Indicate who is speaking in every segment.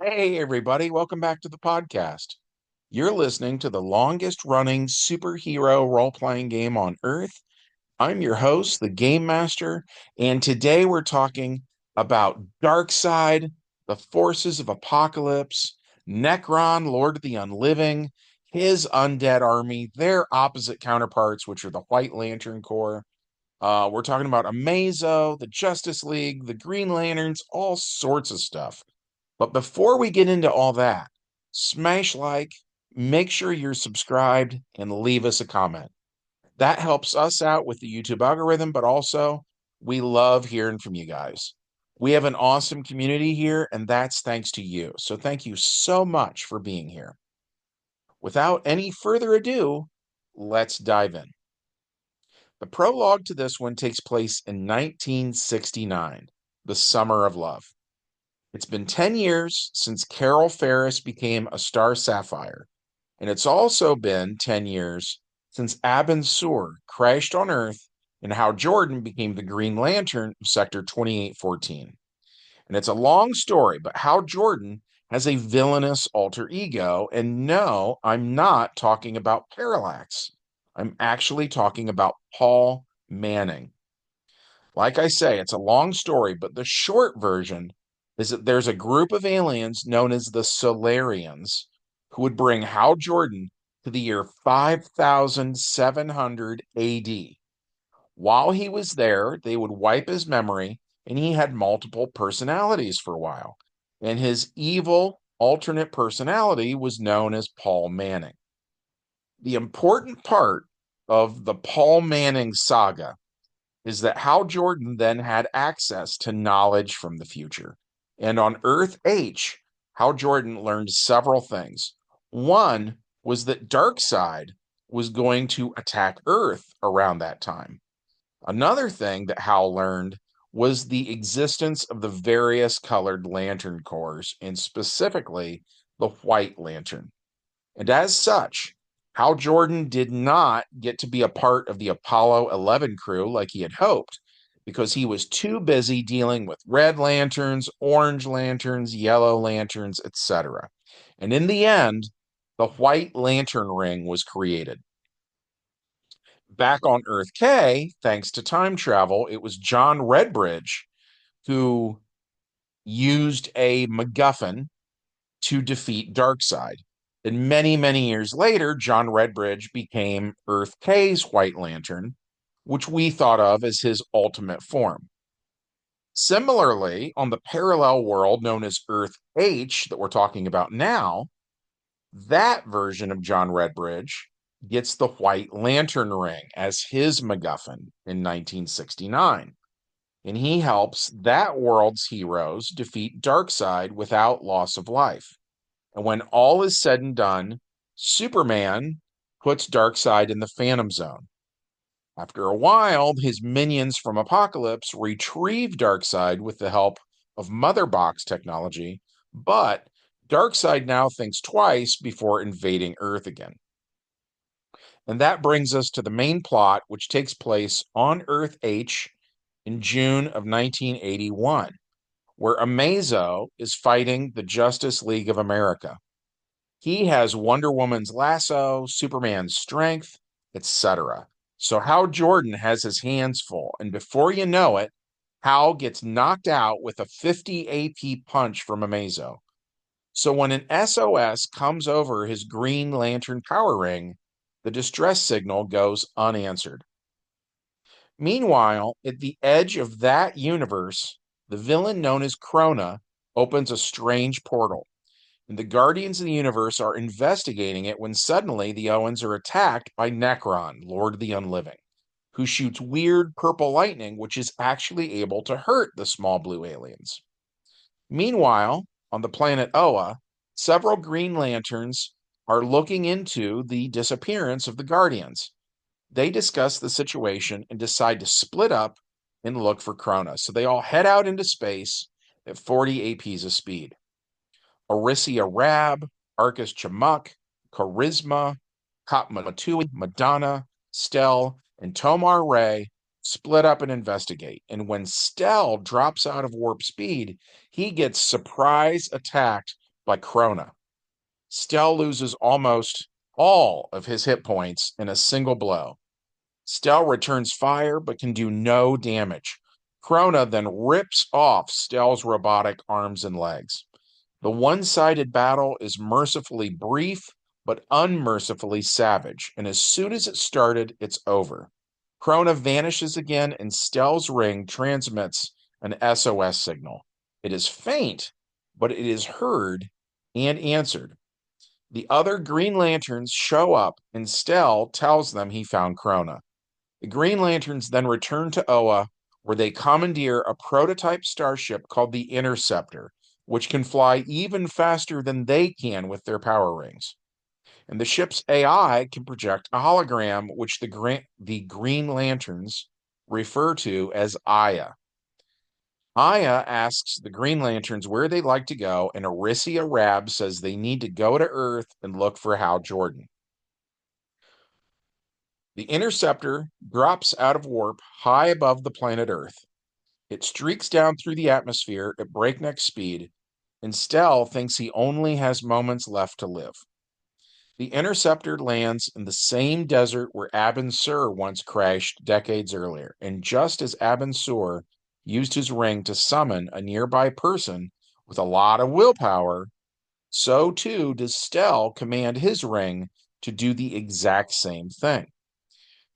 Speaker 1: Hey, everybody, welcome back to the podcast. You're listening to the longest running superhero role playing game on Earth. I'm your host, the Game Master, and today we're talking about Darkseid, the forces of apocalypse, Nekron, Lord of the Unliving, his undead army, their opposite counterparts, which are the White Lantern Corps. We're talking about Amazo, the Justice League, the Green Lanterns, all sorts of stuff. But before we get into all that, smash like, make sure you're subscribed, and leave us a comment. That helps us out with the YouTube algorithm, but also we love hearing from you guys. We have an awesome community here, and that's thanks to you. So thank you so much for being here. Without any further ado, let's dive in. The prologue to this one takes place in 1969, the Summer of Love. It's been 10 years since Carol Ferris became a Star Sapphire, and it's also been 10 years since Abin Sur crashed on Earth and Hal Jordan became the Green Lantern of Sector 2814. And it's a long story, but Hal Jordan has a villainous alter ego, and no, I'm not talking about Parallax. I'm actually talking about Paul Manning. Like I say, it's a long story, but the short version is that there's a group of aliens known as the Solarians who would bring Hal Jordan to the year 5700 AD. While he was there, they would wipe his memory, and he had multiple personalities for a while. And his evil alternate personality was known as Paul Manning. The important part of the Paul Manning saga is that Hal Jordan then had access to knowledge from the future. And on Earth H, Hal Jordan learned several things. One was that Darkseid was going to attack Earth around that time. Another thing that Hal learned was the existence of the various colored lantern corps, and specifically the White Lantern. And as such, Hal Jordan did not get to be a part of the Apollo 11 crew like he had hoped because he was too busy dealing with red lanterns, orange lanterns, yellow lanterns, etc. And in the end, the White Lantern Ring was created. Back on Earth K, thanks to time travel, it was John Redbridge who used a MacGuffin to defeat Darkseid. And many, many years later, John Redbridge became Earth K's White Lantern, which we thought of as his ultimate form. Similarly, on the parallel world known as Earth H that we're talking about now, that version of John Redbridge gets the White Lantern Ring as his MacGuffin in 1969. And he helps that world's heroes defeat Darkseid without loss of life. And when all is said and done, Superman puts Darkseid in the Phantom Zone. After a while, his minions from Apocalypse retrieve Darkseid with the help of Mother Box technology, but Darkseid now thinks twice before invading Earth again. And that brings us to the main plot, which takes place on Earth H in June of 1981, where Amazo is fighting the Justice League of America. He has Wonder Woman's lasso, Superman's strength, etc. So Hal Jordan has his hands full, and before you know it, Hal gets knocked out with a 50 AP punch from Amazo. So when an SOS comes over his Green Lantern power ring, the distress signal goes unanswered. Meanwhile, at the edge of that universe, the villain known as Krona opens a strange portal, and the Guardians of the Universe are investigating it when suddenly the Owens are attacked by Nekron, Lord of the Unliving, who shoots weird purple lightning, which is actually able to hurt the small blue aliens. Meanwhile, on the planet Oa, several Green Lanterns are looking into the disappearance of the Guardians. They discuss the situation and decide to split up and look for Krona. So they all head out into space at 40 APs of speed. Arisia Rab, Arcus Chamuk, Charisma, Katmatui, Madonna, Stell, and Tomar Ray split up and investigate. And when Stell drops out of warp speed, he gets surprise attacked by Krona. Stell loses almost all of his hit points in a single blow. Stell returns fire but can do no damage. Krona then rips off Stell's robotic arms and legs. The one-sided battle is mercifully brief but unmercifully savage, and as soon as it started, it's over. Krona vanishes again, and Stell's ring transmits an SOS signal. It is faint, but it is heard and answered. The other Green Lanterns show up, and Stell tells them he found Krona. The Green Lanterns then return to Oa, where they commandeer a prototype starship called the Interceptor, which can fly even faster than they can with their power rings. And the ship's AI can project a hologram, which the Green Lanterns refer to as Aya. Aya asks the Green Lanterns where they'd like to go, and Arisia Rab says they need to go to Earth and look for Hal Jordan. The Interceptor drops out of warp high above the planet Earth. It streaks down through the atmosphere at breakneck speed, and Stell thinks he only has moments left to live. The Interceptor lands in the same desert where Abin Sur once crashed decades earlier, and just as Abin Sur used his ring to summon a nearby person with a lot of willpower, so too does Stell command his ring to do the exact same thing.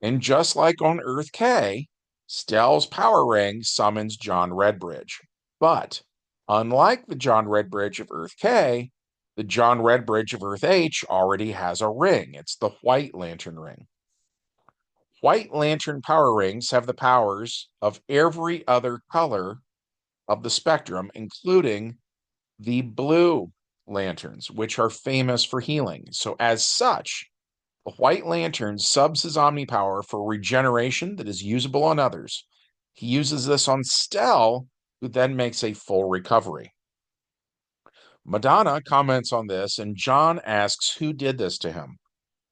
Speaker 1: And just like on Earth K, Stell's power ring summons John Redbridge. But unlike the John Redbridge of Earth K, the John Redbridge of Earth H already has a ring. It's the White Lantern ring. White Lantern power rings have the powers of every other color of the spectrum, including the blue lanterns, which are famous for healing. So, as such, the White Lantern subs his omnipower for regeneration that is usable on others. He uses this on Stell, who then makes a full recovery. Madonna comments on this, and John asks who did this to him.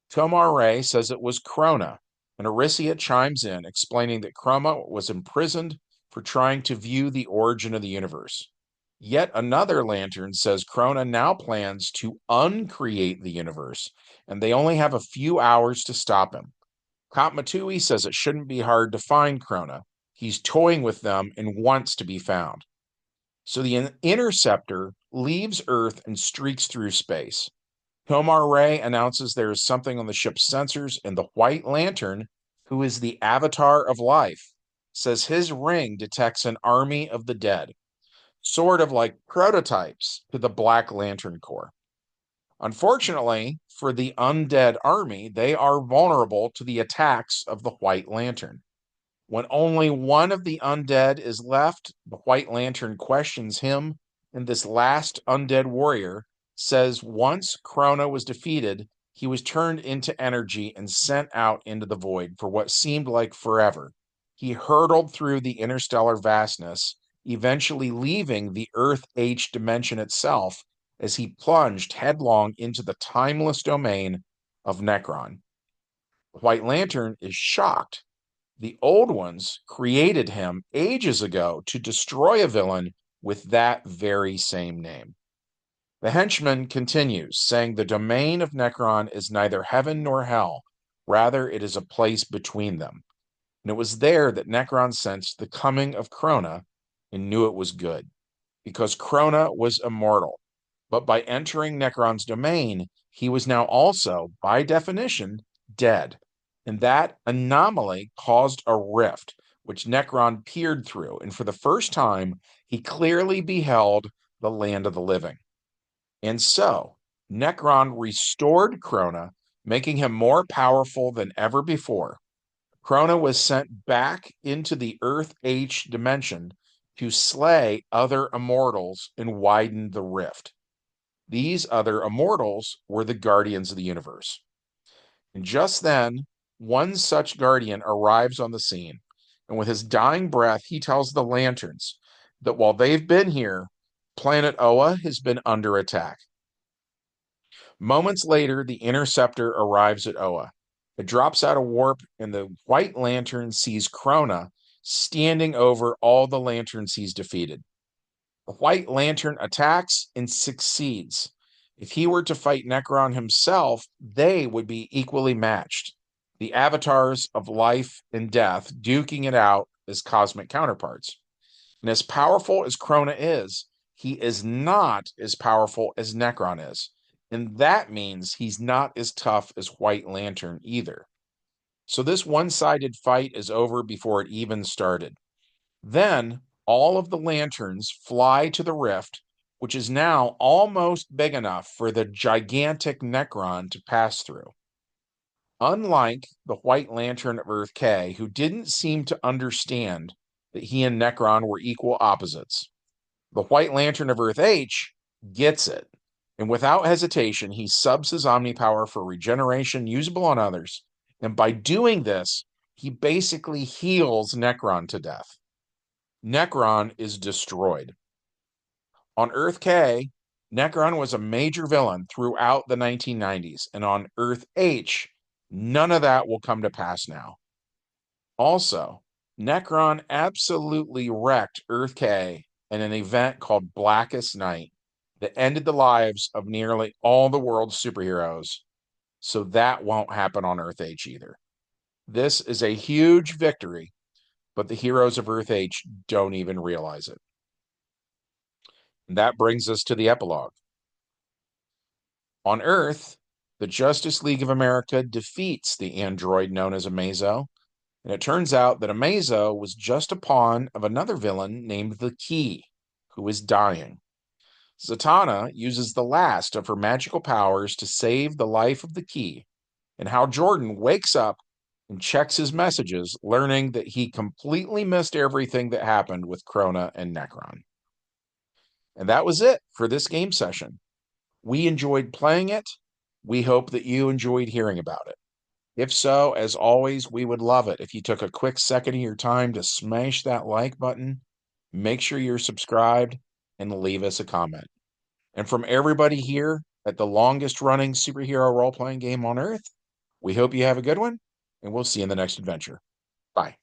Speaker 1: Tomar-Ray says it was Krona, and Arisia chimes in, explaining that Krona was imprisoned for trying to view the origin of the universe. Yet another lantern says Krona now plans to uncreate the universe, and they only have a few hours to stop him. Katmatui says it shouldn't be hard to find Krona. He's toying with them and wants to be found. So the Interceptor leaves Earth and streaks through space. Tomar-Ray announces there is something on the ship's sensors, and the White Lantern, who is the avatar of life, says his ring detects an army of the dead, sort of like prototypes to the Black Lantern Corps. Unfortunately for the undead army, they are vulnerable to the attacks of the White Lantern. When only one of the undead is left, the White Lantern questions him, and this last undead warrior says once Krona was defeated, he was turned into energy and sent out into the void for what seemed like forever. He hurtled through the interstellar vastness, eventually leaving the Earth H dimension itself as he plunged headlong into the timeless domain of Nekron. The White Lantern is shocked. The old ones created him ages ago to destroy a villain with that very same name. The henchman continues, saying the domain of Nekron is neither heaven nor hell. Rather, it is a place between them. And it was there that Nekron sensed the coming of Krona and knew it was good, because Krona was immortal. But by entering Nekron's domain, he was now also, by definition, dead. And that anomaly caused a rift, which Nekron peered through, and for the first time, he clearly beheld the land of the living. And so, Nekron restored Krona, making him more powerful than ever before. Krona was sent back into the Earth H dimension to slay other immortals and widen the rift. These other immortals were the guardians of the universe. And just then, one such guardian arrives on the scene, and with his dying breath, he tells the lanterns that while they've been here, planet Oa has been under attack. Moments later, the Interceptor arrives at Oa. It drops out of warp, and the White Lantern sees Krona standing over all the lanterns he's defeated. The White Lantern attacks and succeeds. If he were to fight Nekron himself, they would be equally matched. The avatars of life and death duking it out as cosmic counterparts. And as powerful as Krona is, he is not as powerful as Nekron is. And that means he's not as tough as White Lantern either. So this one-sided fight is over before it even started. Then all of the lanterns fly to the rift, which is now almost big enough for the gigantic Nekron to pass through. Unlike the White Lantern of Earth K, who didn't seem to understand that he and Nekron were equal opposites, the White Lantern of Earth H gets it. And without hesitation, he subs his Omnipower for regeneration usable on others. And by doing this, he basically heals Nekron to death. Nekron is destroyed. On Earth K, Nekron was a major villain throughout the 1990s, and on Earth H, none of that will come to pass now. Also, Nekron absolutely wrecked Earth K in an event called Blackest Night that ended the lives of nearly all the world's superheroes, so that won't happen on Earth H either. This is a huge victory, but the heroes of Earth H don't even realize it. And that brings us to the epilogue. On Earth, the Justice League of America defeats the android known as Amazo, and it turns out that Amazo was just a pawn of another villain named the Key, who is dying. Zatanna uses the last of her magical powers to save the life of the Key, and Hal Jordan wakes up and checks his messages, learning that he completely missed everything that happened with Krona and Nekron. And that was it for this game session. We enjoyed playing it. We hope that you enjoyed hearing about it. If so, as always, we would love it if you took a quick second of your time to smash that like button, make sure you're subscribed, and leave us a comment. And from everybody here at the longest running superhero role-playing game on Earth, we hope you have a good one, and we'll see you in the next adventure. Bye.